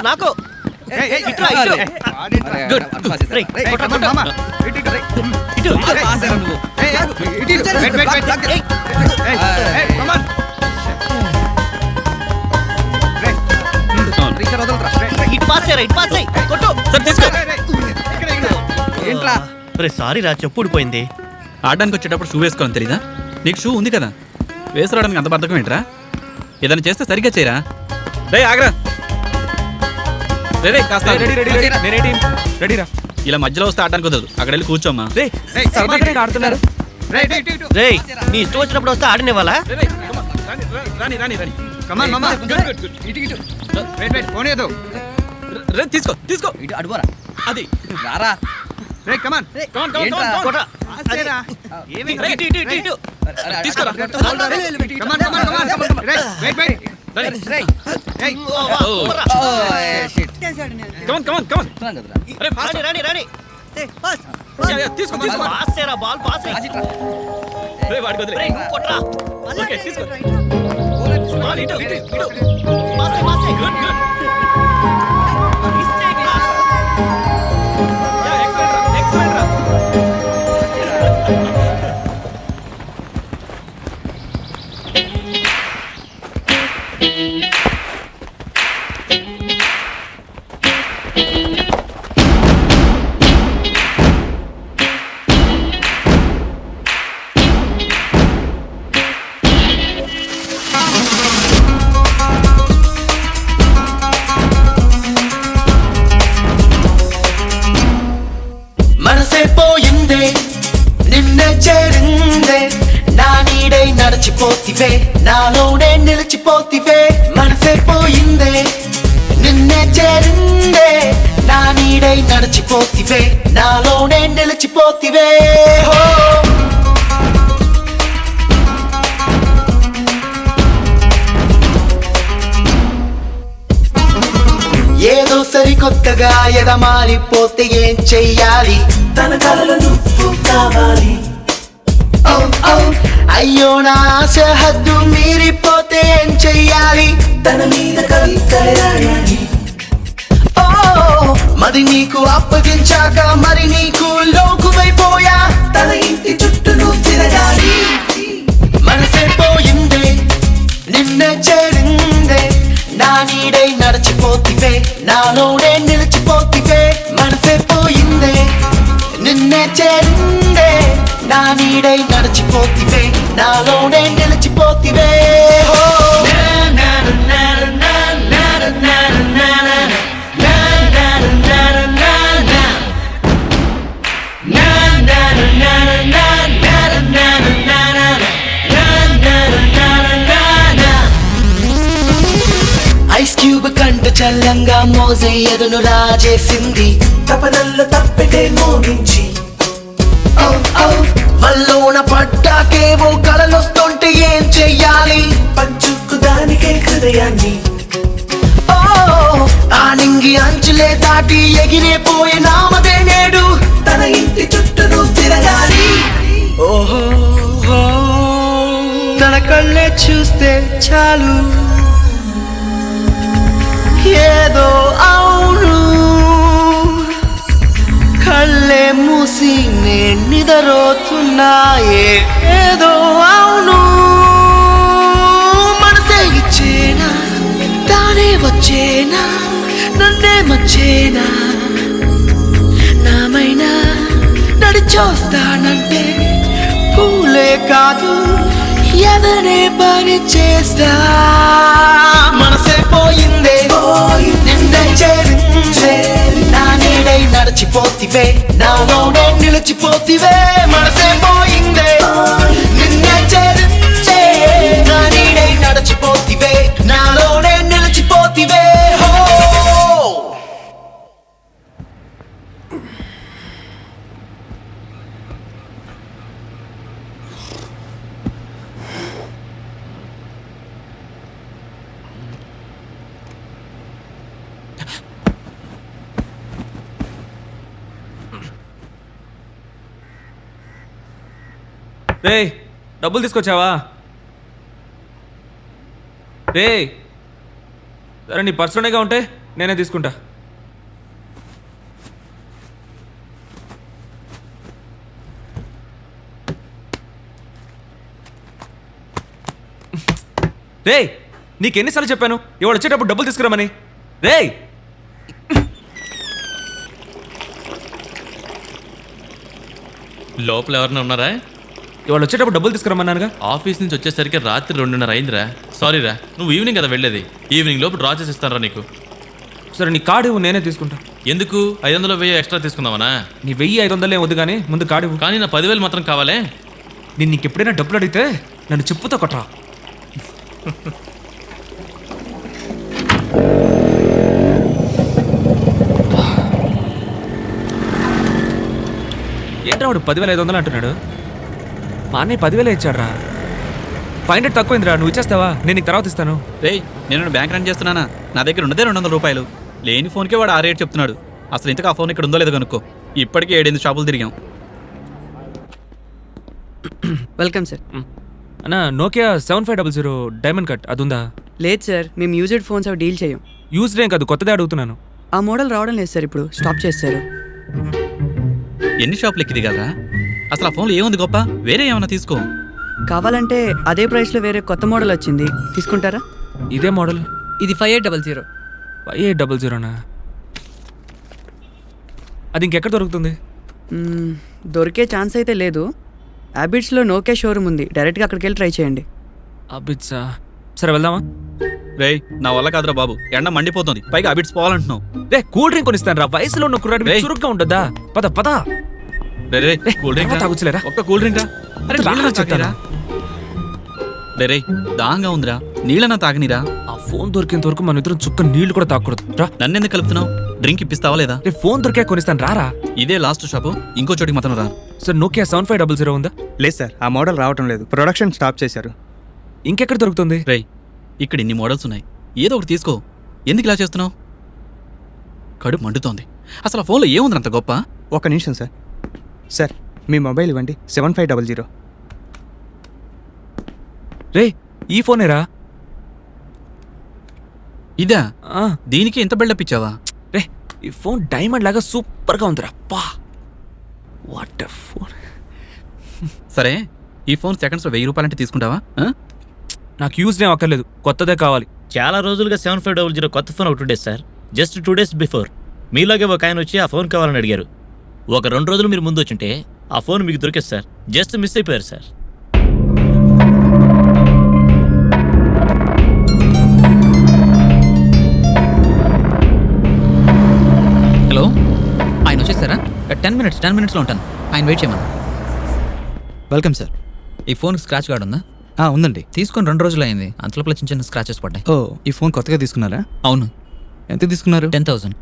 నాకు సారీ రా, చెప్పు ఊడిపోయింది. ఆడడానికి వచ్చేటప్పుడు షూ వేసుకోవాలని తెలీదా? నీకు షూ ఉంది కదా, వేసుకోవడానికి అంత బద్ధకం ఏంట్రా? ఏదైనా చేస్తే సరిగ్గా చేయరా. రే ఆగ్రా, రే కాస్త రెడీరా. ఇలా మధ్యలో వస్తే ఆడడానికి కుదరదు, అక్కడ వెళ్ళి కూర్చోమ్మా. ఆడుతున్నారు. రే నీ ఇష్టం వచ్చినప్పుడు వస్తే ఆడనివ్వాలా? తీసుకో తీసుకో, అడుగురా అది రారా. నడిచిపోతివే నాలోనే నిలిచిపోతివే, మనసే పోయిందే నిన్నే చేరిందే, నా నీడై నడిచిపోతివే నాలోనే నిలిచిపోతివే. ఏదో సరికొత్తగా ఎదమారిపోతే ఏం చెయ్యాలి? తన కలలు నువ్వు కావాలి. అయ్యో నా ఆశ హద్దు మీరిపోతే ఏం చెయ్యాలి? తన మీద కవితరాయాలి. ఓ మరి నీకు అప్పగించాక మరి నీకు లోకువైపోయా, తన ఇంటి చుట్టూ నువ్వు తిరగాలి. మనసే పోయిందే నిన్నే చేరిందే, నా నీడై నడిచిపోతివే నాలోనే నిలిచిపోతివే, మనసే పోయిందే నిన్నే చేరిందే, నా నీడై నడిచిపోతివే నాలోనే నిలిచిపోతివే. ఐస్ క్యూబ్ కంట చల్లంగా మోజే ఎదును రాజేసింది, తపనల్లో తప్పితే మోగించి వల్లోన పడ్డాకేవో కలలొస్తుంటే ఏం చెయ్యాలి? పంచుకు దానికే హృదయాన్ని. ఓ ఆనింగి అంచులే దాటి ఎగిరిపోయే నామదే నేడు, తన ఇంటి చుట్టూ తిరగాలి. ఓహో తన కళ్ళే చూస్తే చాలు, ఏదో అవును కళ్ళే మూసి నే నిద్రపోతున్నాయే, ఏదో అవును మనసే ఇచ్చేనా, తానే వచ్చేనా, నన్నే మచ్చేనా, నామైనా నడిచొస్తానంటే పూలే కాదు ఎదనే పని చేస్తా. మనసే పోయిందే నిన్నే చేరిందే, నా నీడై నడిచిపోతివే నాలోనే నిలిచిపోతివే, మనసే పోయిందే నిన్నే చేరిందే, నా నీడై నడిచిపోతివే నాలోనే నిలిచిపోతివే. రే డబ్బులు తీసుకొచ్చావా? రే సరే నీ పర్సనల్గా ఉంటే నేనే తీసుకుంటా. రే నీకెన్నిసార్లు చెప్పాను ఇవాళ వచ్చేటప్పుడు డబ్బులు తీసుకురామని. రే లోపల ఎవరైనా ఉన్నారా? ఇవాళ వచ్చేటప్పుడు డబ్బులు తీసుకురమ్మన్నానుగా. ఆఫీస్ నుంచి వచ్చేసరికి రాత్రి 2:30 అయిందిరా. సారీ రా, నువ్వు ఈవినింగ్ కదా వెళ్ళేది. ఈవినింగ్ లోపు డ్రా చేసి ఇస్తానరా నీకు. సరే నీ కార్డు ఇవ్వు, నేనే తీసుకుంటా. ఎందుకు 500 1000 ఎక్స్ట్రా తీసుకుందామనా? నీ 1000-500 ఏం వద్దు కానీ ముందు కార్డు ఇవ్వు. కానీ నా 10,000 మాత్రం కావాలే. నేను నీకు ఎప్పుడైనా డబ్బులు అడిగితే నన్ను చెప్పుతో కొట్టరా. ఏంట్రా వాడు 10,500 అంటున్నాడు. మా అన్నయ్య 10,000 ఇచ్చాడు రా. 500 తక్కువైందిరా, నువ్వు ఇచ్చేస్తావా? నేను నీకు తర్వాత ఇస్తాను. రేయ్ నేను బ్యాంక్ రన్ చేస్తున్నానా? నా దగ్గర ఉన్నదే 200 రూపాయలు. లేని ఫోన్కే వాడు 6 చెప్తున్నాడు. అసలు ఇంతకు ఆ ఫోన్ ఇక్కడ ఉందో లేదో కనుక్కో. ఇప్పటికే 7-8 షాపులు తిరిగాం. Welcome sir. అన్న నోకియా 7500 డైమండ్ కట్ అది ఉందా? లేదు సార్, మేము యూజ్డ్ ఫోన్స్ అవి డీల్ చేయం. యూజ్డ్ ఏం కాదు, కొత్తదే అడుగుతున్నాను. ఆ మోడల్ రావడం లేదు సార్, ఇప్పుడు స్టాప్ చేస్తారు. ఎన్ని షాపులు ఎక్కి దిగాలరా? అసలు ఆ ఫోన్లో ఏముంది గొప్ప? వేరే ఏమైనా తీసుకో. కావాలంటే అదే ప్రైస్లో వేరే కొత్త మోడల్ వచ్చింది, తీసుకుంటారా? ఇదే మోడల్ ఇది 5800. 5800నా? అది ఇంకెక్కడ దొరుకుతుంది? దొరికే ఛాన్స్ అయితే లేదు. హ్యాబిట్స్లో నోకియా షోరూమ్ ఉంది, డైరెక్ట్గా అక్కడికి వెళ్ళి ట్రై చేయండి. అబ్బిచ్చా. సరే వెళ్దామా? రేయ్ నా వల్ల కాదురా బాబు, ఎండ మండిపోతుంది, పైగా అబిట్స్ పోవాలంటున్నావు. రే కూల్ డ్రింక్ కొనిస్తాను రా. వయసులో ఉన్న కుర్రాడు రేయ్. చురుగ్గా ఉంటుందా? పద పద. రే రే కూల్ డ్రింక్ తర్వాత తాగొచ్చులేరా? ఒక్క కూల్ డ్రింక్ రా. అరే రా, నీళ్ళన్నా చెప్తారా? తాగిరా. రే రే దాహంగా ఉందిరా, నీళ్ళన్నా తాగనిరా. ఆ ఫోన్ దొరికేంత వరకు మన ఇద్దరం చుక్క నీళ్లు కూడా తాగకూడదు రా. నన్నెందుకు కలుపుతున్నావు? డ్రింక్ ఇప్పిస్తావా లేదా? రే ఫోన్ దొరికే కొనిస్తాను రారా. ఇదే లాస్ట్ షాపు, ఇంకో చోటికి మాత్రం రా. సార్ నోకియా 7500 ఉందా? లేదు సార్, ఆ మోడల్ రావటం లేదు, ప్రొడక్షన్ స్టాప్ చేశారు. ఇంకెక్కడ దొరుకుతుంది? రేయ్ ఇక్కడ ఇన్ని మోడల్స్ ఉన్నాయి, ఏదో ఒకటి తీసుకో. ఎందుకు ఇలా చేస్తున్నావు? కడుపు మండుతోంది. అసలు ఆ ఫోన్లో ఏముంది అంత గొప్ప? ఒక నిమిషం సార్. సార్ మీ మొబైల్ ఇవ్వండి. 7500. రే ఈ ఫోనేరా? ఇదా? ఆ, దీనికి ఎంత బిల్డప్ ఇచ్చావా? రే ఈ ఫోన్ డైమండ్ లాగా సూపర్ గా ఉందిరా. పా వాట్ ఎ ఫోన్. సరే ఈ ఫోన్ సెకండ్స్లో 1000 రూపాయలంటే తీసుకుంటావా? ఆ? నాకు యూజ్ ఏం అక్కర్లేదు, కొత్తదే కావాలి. చాలా రోజులుగా 7500 కొత్త ఫోన్ ఒకటి ఉండేది సార్. జస్ట్ 2 days బిఫోర్ మీలాగే ఒక ఆయన వచ్చి ఆ ఫోన్ కావాలని అడిగారు. ఒక 2 రోజులు మీరు ముందు వచ్చింటే ఆ ఫోన్ మీకు దొరికేది సార్. జస్ట్ మిస్ అయిపోయారు సార్. హలో, ఆయన వచ్చేసారా? 10 మినిట్స్లో ఉంటాను. ఆయన వెయిట్ చేయమన్నా. Welcome sir. ఈ ఫోన్కి స్క్రాచ్ కార్డ్ ఉందా? ఉందండి. తీసుకొని 2 రోజులు అయింది, అంతలోపల చిన్న చిన్న స్క్రాచెస్ పడ్డాయి. ఓ, ఈ ఫోన్ కొత్తగా తీసుకున్నారా? అవును. ఎంత తీసుకున్నారు? 10,000.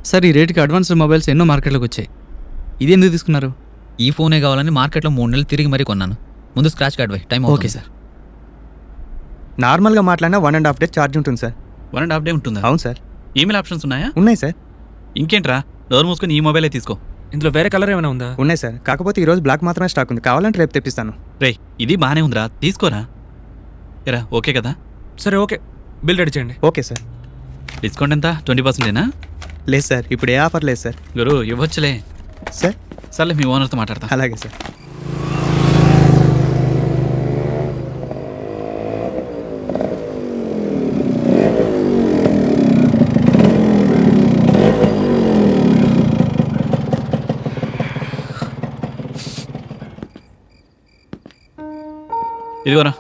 సార్ ఈ రేటుకి అడ్వాన్స్డ్ మొబైల్స్ ఎన్నో మార్కెట్లోకి వచ్చాయి. ఇది ఎందుకు తీసుకున్నారు? ఈ ఫోనే కావాలని మార్కెట్లో 3 నెలలు తిరిగి మరీ కొన్నాను. ముందు స్క్రాచ్ కార్డ్ వై టైం. Okay sir. నార్మల్గా మాట్లాడినా 1.5 days ఛార్జ్ ఉంటుంది సార్. 1.5 day ఉంటుందా? అవును సార్. ఈమెయిల్ ఆప్షన్స్ ఉన్నాయా? ఉన్నాయి సార్. ఇంకేంట్రా, డోర్ మూసుకొని ఈ మొబైలే తీసుకో. ఇందులో వేరే కలర్ ఏమైనా ఉందా? ఉన్నాయి సార్, కాకపోతే ఈరోజు బ్లాక్ మాత్రమే స్టాక్ ఉంది. కావాలంటే రేపు తెప్పిస్తాను. రేయ్ ఇది బానే ఉందిరా, తీసుకోరా. ఎరా ఓకే కదా? సరే ఓకే, బిల్ రెడీ చేయండి. Okay sir. డిస్కౌంట్ ఎంత? 20%ఏనా? లేదు సార్, ఇప్పుడు ఏ ఆఫర్ లేదు సార్. గురు ఇవ్వచ్చులే. సార్ సర్లే మీ ఓనర్తో మాట్లాడతా. అలాగే సార్. ఇదిగోరా.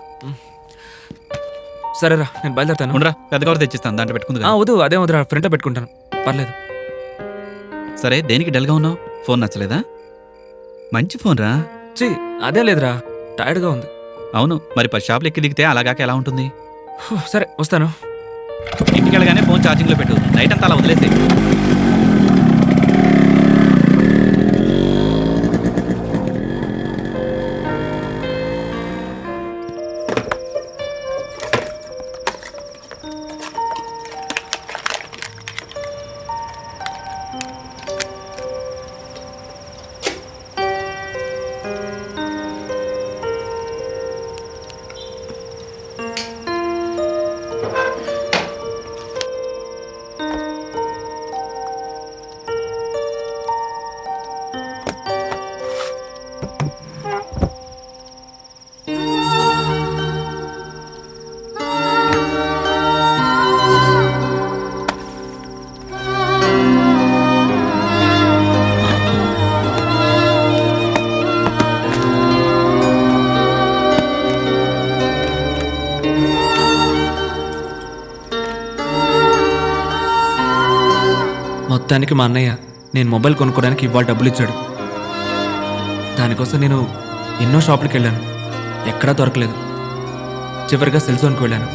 సరేరా నేను బయలుదేరుతాను. ఉండరా, పెద్ద కవర్ తెచ్చిస్తాను, దాంట్లో పెట్టుకుంది కదా. వద్దు, అదే వద్దురా, ఫ్రంట్ పెట్టుకుంటాను, పర్లేదు. సరే దేనికి డల్గా ఉన్నావు? ఫోన్ నచ్చలేదా? మంచి ఫోన్ రా. చి అదే లేదురా, టైర్డ్గా ఉంది. అవును, మరి 10 షాపులు ఎక్కి దిగితే అలాగాక ఎలా ఉంటుంది? సరే వస్తాను. ఇంటికి వెళ్ళగానే ఫోన్ ఛార్జింగ్లో పెట్టు, నైట్ అంతా అలా వదిలేసి. మొత్తానికి మా అన్నయ్య నేను మొబైల్ కొనుక్కోవడానికి ఇవాళ డబ్బులు ఇచ్చాడు. దానికోసం నేను ఎన్నో షాపులకు వెళ్ళాను, ఎక్కడా దొరకలేదు. చివరిగా సెల్ జోన్కి వెళ్ళాను.